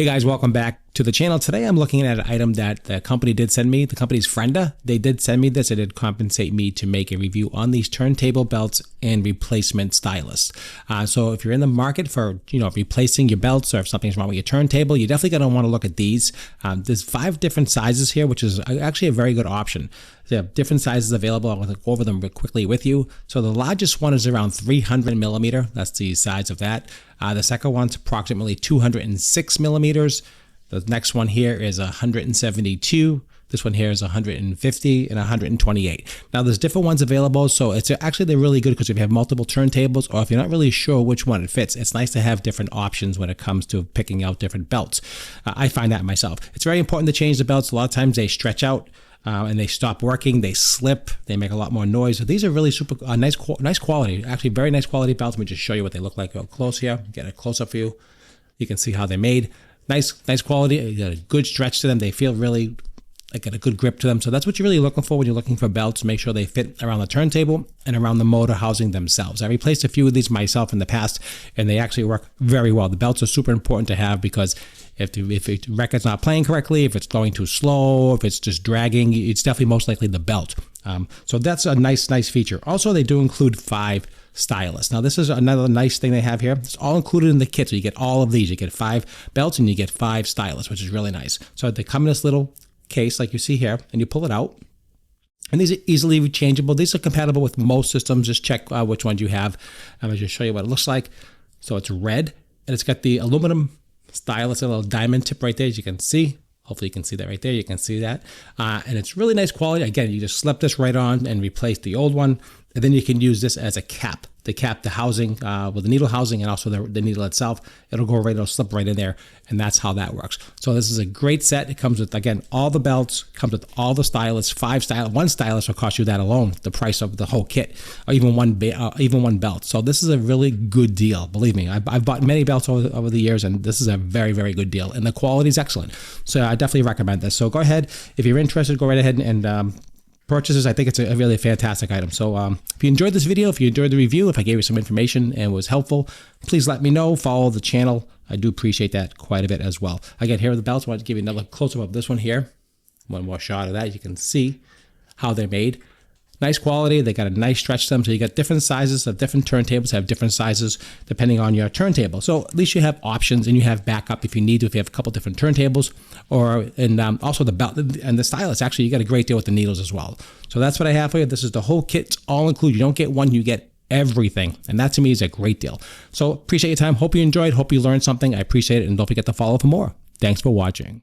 Hey guys, welcome back to the channel. Today I'm looking at an item that the company did send me. The company's Frenda. They did send me this. It did compensate me to make a review on these turntable belts and replacement stylus. So if you're in the market for replacing your belts, or if something's wrong with your turntable, you're definitely going to want to look at these. There's 5 different sizes here, which is actually a very good option. They have different sizes available. I'm going to go over them quickly with you. So the largest one is around 300 millimeter. That's the size of that. The second one's approximately 206 millimeters. The next one here is 172. This one here is 150 and 128. Now there's different ones available, so they're really good because if you have multiple turntables, or if you're not really sure which one it fits, it's nice to have different options when it comes to picking out different belts. I find that myself. It's very important to change the belts. A lot of times they stretch out and they stop working, they slip, they make a lot more noise. So these are really super nice quality, actually very nice quality belts. Let me just show you what they look like real close here. Get a close up view. You can see how they're made. Nice quality. You got a good stretch to them. They feel really got a good grip to them. So that's what you're really looking for when you're looking for belts. Make sure they fit around the turntable and around the motor housing themselves. I replaced a few of these myself in the past, and they actually work very well. The belts are super important to have because if the record's not playing correctly, if it's going too slow, if it's just dragging, it's definitely most likely the belt. So that's a nice feature. Also, they do include 5 stylus. Now this is another nice thing they have here. It's all included in the kit, so you get all of these. You get 5 belts and you get 5 stylus, which is really nice. So they come in this little case like you see here, and you pull it out. And these are easily rechangeable. These are compatible with most systems. Just check which ones you have. I'll just show you what it looks like. So it's red, and it's got the aluminum stylus, a little diamond tip right there, as you can see. Hopefully you can see that right there. You can see that. And it's really nice quality. Again, you just slip this right on and replace the old one. And then you can use this as a cap to cap the housing with the needle housing and also the needle itself. It'll slip right in there, and that's how that works. So this is a great set. It comes with, again, all the belts, comes with all the stylus, 5 stylus. 1 stylus will cost you that alone, the price of the whole kit, or even one belt. So this is a really good deal. Believe me, I've bought many belts over the years, and this is a very, very good deal, and the quality is excellent. So I definitely recommend this. So go ahead, if you're interested, go right ahead and purchases. I think it's a really fantastic item. So if you enjoyed this video, if you enjoyed the review, if I gave you some information and was helpful, please let me know. Follow the channel. I do appreciate that quite a bit as well. Again, here are the belts. I want to give you another close-up of this one here. One more shot of that. You can see how they're made. Nice quality. They got a nice stretch to them. So you got different sizes of different turntables, have different sizes depending on your turntable. So at least you have options and you have backup if you need to, if you have a couple different turntables, and also the belt and the stylus. Actually, you got a great deal with the needles as well. So that's what I have for you. This is the whole kit. It's all included. You don't get one, you get everything. And that to me is a great deal. So appreciate your time. Hope you enjoyed. Hope you learned something. I appreciate it. And don't forget to follow for more. Thanks for watching.